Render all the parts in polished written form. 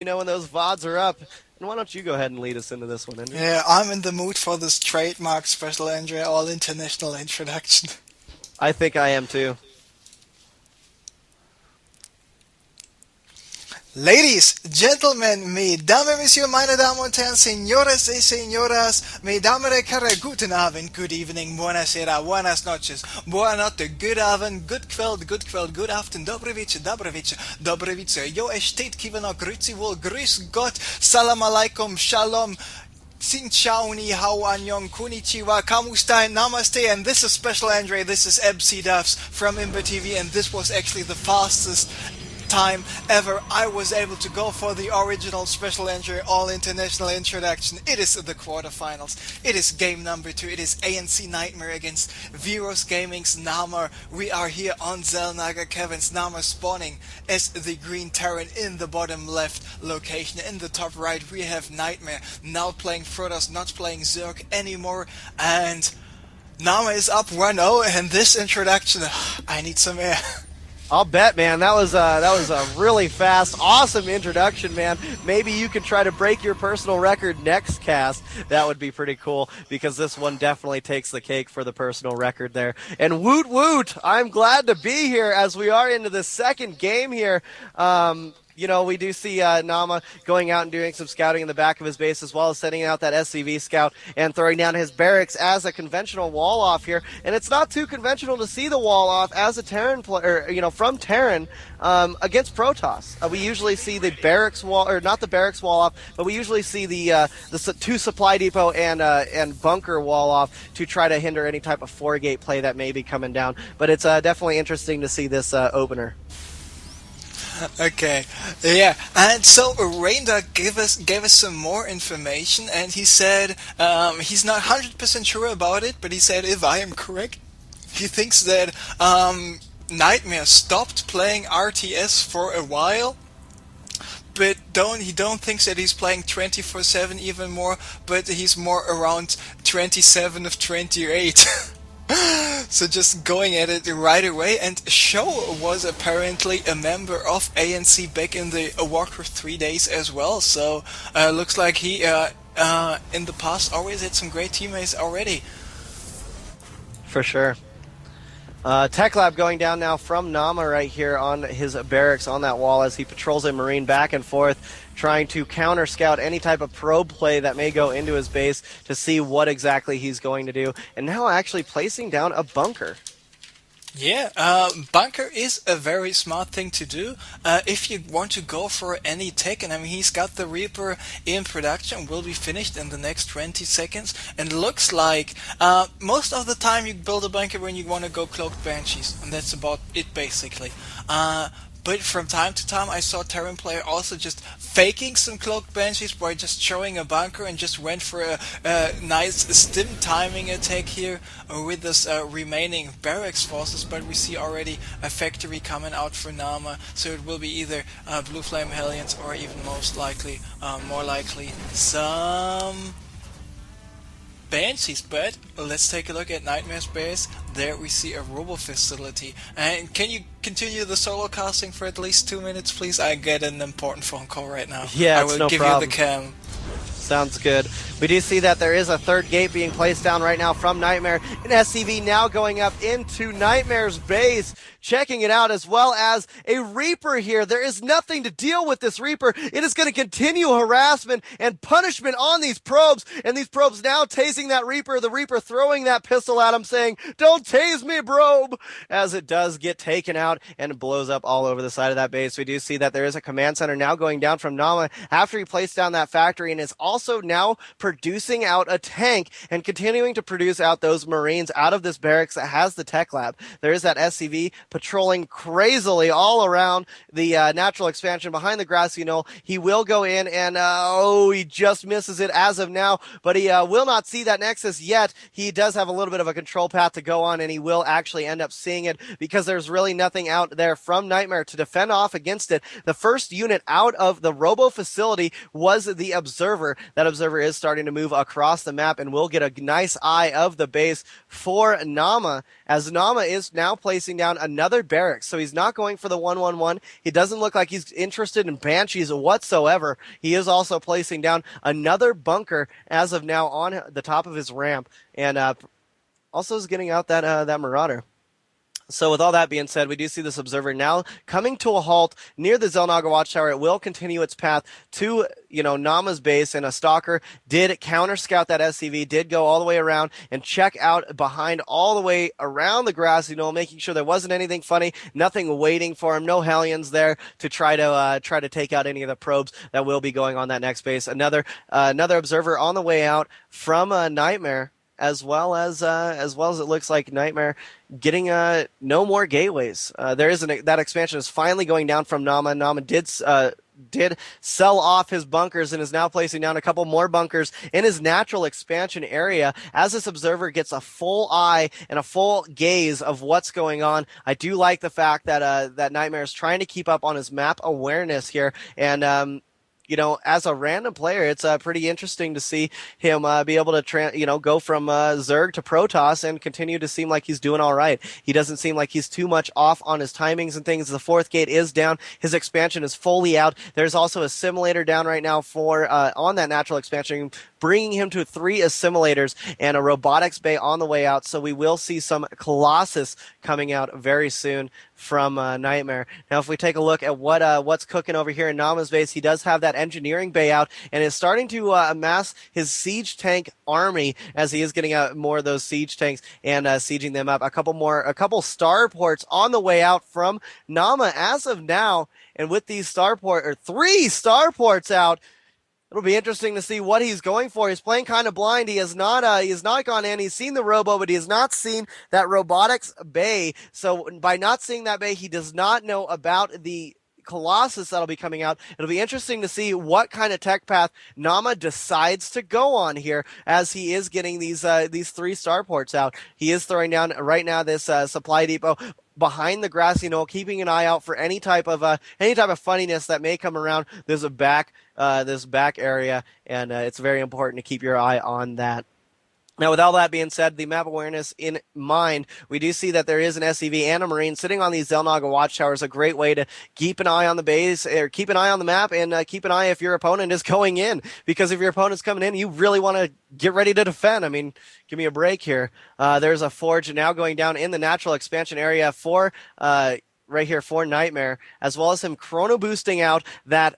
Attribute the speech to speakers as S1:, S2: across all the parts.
S1: You know when those VODs are up. And why don't you go ahead and lead us into this one, Henry?
S2: Yeah, I'm in the mood for this trademark special Andre all international introduction.
S1: I think I am too.
S2: Ladies, gentlemen, mesdames, messieurs, meine Damen und Herren, señores y señoras, mesdames et care, guten Abend, good evening, buonasera, buenas noches, buona notte, good Abend, good kveld, good afternoon, dobre wicze, jo estet kivana, grüezi wohl, grüß Gott, salam alaikum, shalom, Xin Chao Ni Hao Annyeong Konnichiwa Kamustai Namaste, and this is Special Andre, this is MC Duffs from Imber TV, and this was actually the fastest time ever I was able to go for the original Special Andre All International Introduction. It is the quarterfinals. It is game number 2. It is aNcNitemare against VirusNaama's Nama. We are here on Zelnaga Kevin's Nama spawning as the green Terran in the bottom left location. In the top right we have Nightmare now playing Frodos, not playing Zerg anymore, and Nama is up 1-0, and this introduction, I need some air.
S1: I'll bet, man. That was a really fast, awesome introduction, man. Maybe you can try to break your personal record next cast. That would be pretty cool because this one definitely takes the cake for the personal record there. And woot woot! I'm glad to be here as we are into the second game here. We do see Nama going out and doing some scouting in the back of his base, as well as sending out that SCV scout and throwing down his barracks as a conventional wall off here. And it's not too conventional to see the wall off as a Terran player, from Terran against Protoss. We usually see the barracks wall, or not the barracks wall off, but we usually see the two supply depot and bunker wall off to try to hinder any type of 4-gate play that may be coming down. But it's definitely interesting to see this opener.
S2: Okay, yeah, and so Rainda gave us some more information, and he said he's not 100% sure about it, but he said, if I am correct, he thinks that Nightmare stopped playing RTS for a while, but he don't think that he's playing 24/7 even more, but he's more around 27 of 28. So just going at it right away, and Show was apparently a member of ANC back in the Warcraft 3 days as well, so looks like he in the past always had some great teammates already.
S1: For sure. Tech Lab going down now from Nama right here on his barracks on that wall as he patrols a Marine back and forth, trying to counter scout any type of probe play that may go into his base to see what exactly he's going to do. And now actually placing down a bunker.
S2: Yeah, bunker is a very smart thing to do if you want to go for any tech. And I mean, he's got the Reaper in production, will be finished in the next 20 seconds. And looks like most of the time you build a bunker when you want to go Cloaked Banshees, and that's about it basically. But from time to time I saw Terran player also just faking some Cloaked Banshees by just showing a bunker and just went for a nice stim timing attack here with this remaining barracks forces. But we see already a factory coming out for Nama, so it will be either Blue Flame Hellions or even more likely some Banshees. But let's take a look at Nightmare's base. There we see a robo facility. And can you continue the solo casting for at least 2 minutes, please? I get an important phone call right now.
S1: Yeah,
S2: I
S1: it's
S2: will
S1: no
S2: give
S1: problem.
S2: you the cam.
S1: Sounds good. We do see that there is a third gate being placed down right now from Nightmare. And SCV now going up into Nightmare's base, checking it out, as well as a Reaper here. There is nothing to deal with this Reaper. It is going to continue harassment and punishment on these probes. And these probes now tasing that Reaper. The Reaper throwing that pistol at him saying, "Don't tase me, probe," as it does get taken out and blows up all over the side of that base. We do see that there is a command center now going down from Nama after he placed down that factory, and is also now producing out a tank and continuing to produce out those Marines out of this barracks that has the tech lab. There is that SCV patrolling crazily all around the natural expansion behind the grassy knoll. He will go in and he just misses it as of now, but he will not see that nexus yet. He does have a little bit of a control path to go on, and he will actually end up seeing it because there's really nothing out there from Nightmare to defend off against it. The first unit out of the robo facility was the Observer. that Observer is starting to move across the map, and we'll get a nice eye of the base for Naama, as Naama is now placing down another barracks. So he's not going for the 1-1-1. He doesn't look like he's interested in Banshees whatsoever. He is also placing down another bunker as of now on the top of his ramp, and also is getting out that Marauder. So with all that being said, we do see this Observer now coming to a halt near the Xel'Naga Watchtower. It will continue its path to, Naama's base, and a Stalker did counter scout that SCV, did go all the way around and check out behind all the way around the grass, making sure there wasn't anything funny, nothing waiting for him, no Hellions there to try to take out any of the probes that will be going on that next base. Another Observer on the way out from aNcNitemare, as well as it looks like aNcNitemare getting no more gateways. That expansion is finally going down from Naama. Naama did sell off his bunkers and is now placing down a couple more bunkers in his natural expansion area. As this Observer gets a full eye and a full gaze of what's going on, I do like the fact that aNcNitemare is trying to keep up on his map awareness here, and as a random player, it's pretty interesting to see him be able to, go from Zerg to Protoss and continue to seem like he's doing all right. He doesn't seem like he's too much off on his timings and things. The fourth gate is down. His expansion is fully out. There's also a simulator down right now for on that natural expansion, bringing him to 3 assimilators and a robotics bay on the way out. So we will see some Colossus coming out very soon from aNcNitemare. Now, if we take a look at what's cooking over here in Naama's base, he does have that engineering bay out and is starting to amass his siege tank army, as he is getting out more of those siege tanks and sieging them up. A couple starports on the way out from Naama as of now, and with these 3 starports out, it'll be interesting to see what he's going for. He's playing kind of blind. He has not gone in. He's seen the robo, but he has not seen that robotics bay. So by not seeing that bay, he does not know about the Colossus that'll be coming out. It'll be interesting to see what kind of tech path Naama decides to go on here, as he is getting these 3 starports out. He is throwing down right now this supply depot behind the grassy knoll, keeping an eye out for any type of funniness that may come around this back area, and it's very important to keep your eye on that. Now, with all that being said, the map awareness in mind, we do see that there is an SCV and a Marine sitting on these Xel'Naga Watchtowers. A great way to keep an eye on the base, or keep an eye on the map, and keep an eye if your opponent is going in. Because if your opponent's coming in, you really want to get ready to defend. I mean, give me a break here. There's a Forge now going down in the natural expansion area for right here for aNcNitemare, as well as him chrono boosting out that.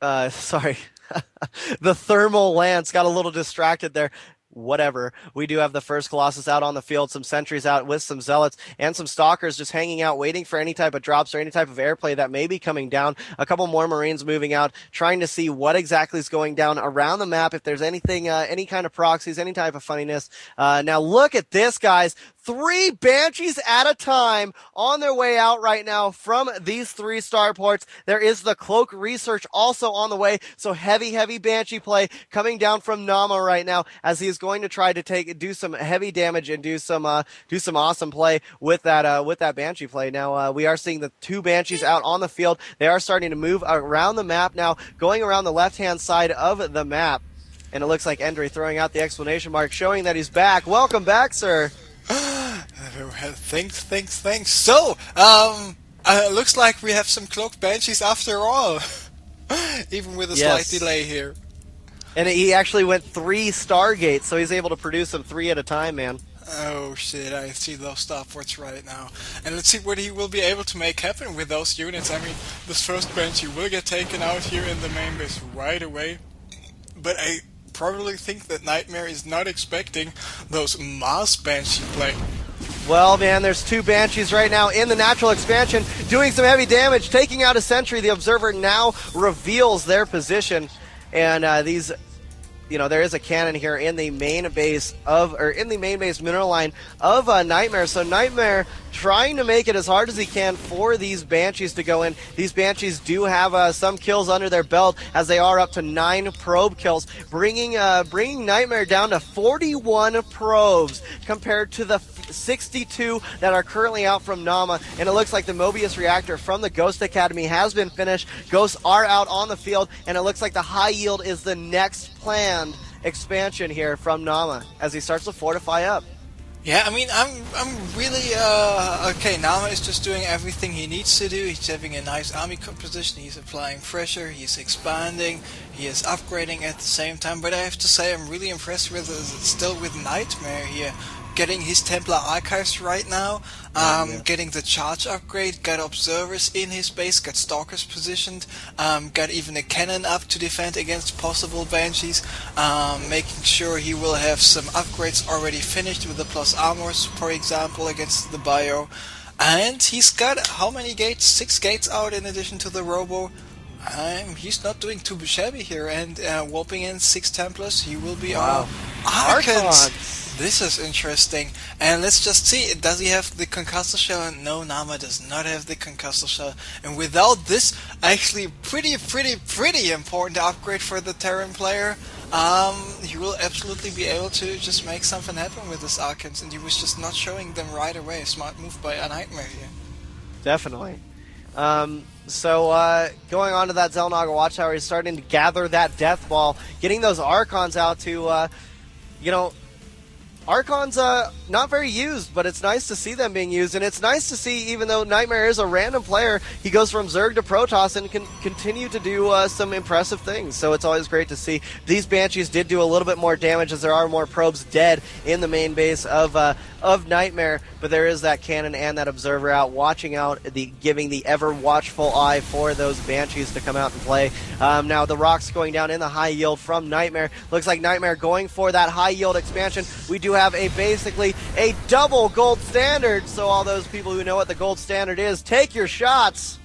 S1: The thermal lance. Got a little distracted there. Whatever. We do have the first Colossus out on the field, some sentries out with some Zealots, and some Stalkers just hanging out, waiting for any type of drops or any type of airplay that may be coming down. A couple more Marines moving out, trying to see what exactly is going down around the map, if there's anything, any kind of proxies, any type of funniness. Now look at this, guys. 3 Banshees at a time on their way out right now from these 3 starports. There is the Cloak Research also on the way, so heavy Banshee play coming down from Naama right now, as he is going to try to do some heavy damage and do some awesome play with that Banshee play. Now we are seeing the 2 Banshees out on the field. They are starting to move around the map now, going around the left-hand side of the map, and it looks like Endre throwing out the exclamation mark, showing that he's back. Welcome back, sir.
S2: Thanks. So, looks like we have some cloaked Banshees after all. Even with a slight delay here.
S1: And he actually went 3 Stargates, so he's able to produce them 3 at a time, man.
S2: Oh shit, I see those starports right now. And let's see what he will be able to make happen with those units. I mean, this first Banshee will get taken out here in the main base right away. But I probably think that aNcNitemare is not expecting those mass Banshee play.
S1: Well, man, there's 2 Banshees right now in the natural expansion, doing some heavy damage, taking out a sentry. The Observer now reveals their position, and there is a cannon here in the main base mineral line of aNcNitemare. So aNcNitemare trying to make it as hard as he can for these Banshees to go in. These Banshees do have some kills under their belt, as they are up to 9 probe kills, bringing aNcNitemare down to 41 probes compared to the 62 that are currently out from Naama, and it looks like the Mobius reactor from the Ghost Academy has been finished. Ghosts are out on the field, and it looks like the high yield is the next planned expansion here from Naama as he starts to fortify up.
S2: Yeah, I mean, I'm really, okay, Naama is just doing everything he needs to do. He's having a nice army composition, he's applying pressure, he's expanding, he is upgrading at the same time, but I have to say I'm really impressed with, still with Nightmare here. Getting his Templar archives right now, getting the charge upgrade, got observers in his base, got stalkers positioned, got even a cannon up to defend against possible banshees, making sure he will have some upgrades already finished with the plus armors, for example, against the bio. And he's got how many gates? 6 gates out in addition to the robo. He's not doing too shabby here, and whopping in 6 Templars, he will be
S1: wow.
S2: Archons. This is interesting. And let's just see, does he have the concussor shell? No, Naama does not have the concussor shell. And without this, actually pretty important upgrade for the Terran player, he will absolutely be able to just make something happen with his Archons, and he was just not showing them right away. Smart move by aNcNitemare here.
S1: Definitely. So going on to that Xel'Naga Watchtower, he's starting to gather that Death Ball, getting those Archons out to, Archons, not very used, but it's nice to see them being used, and it's nice to see, even though Nightmare is a random player, he goes from Zerg to Protoss and can continue to do some impressive things, so it's always great to see. These Banshees did do a little bit more damage as there are more probes dead in the main base of Nightmare, but there is that cannon and that observer out, watching out, giving the ever watchful eye for those Banshees to come out and play. Now the rocks going down in the high yield from Nightmare. Looks like Nightmare going for that high yield expansion. We do have basically a double gold standard, so all those people who know what the gold standard is, take your shots.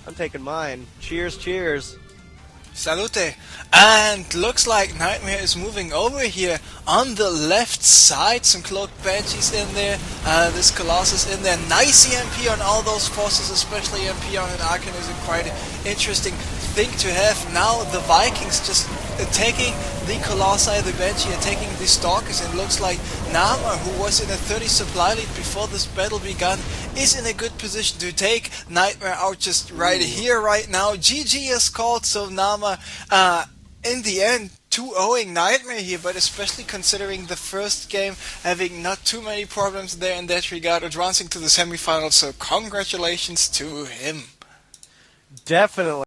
S1: I'm taking mine. Cheers, cheers.
S2: Salute. And looks like Nightmare is moving over here on the left side. Some cloaked banshees in there. This Colossus in there. Nice EMP on all those forces, especially EMP on an Archon is a quite interesting thing to have. Now the Vikings just attacking the Colossi, the Banshee attacking the Stalkers, and looks like Naama, who was in a 30 supply lead before this battle began, is in a good position to take Nightmare out just right here, right now. GG is called, so Naama, in the end, 2-0ing Nightmare here, but especially considering the first game having not too many problems there in that regard, advancing to the semifinals, so congratulations to him.
S1: Definitely.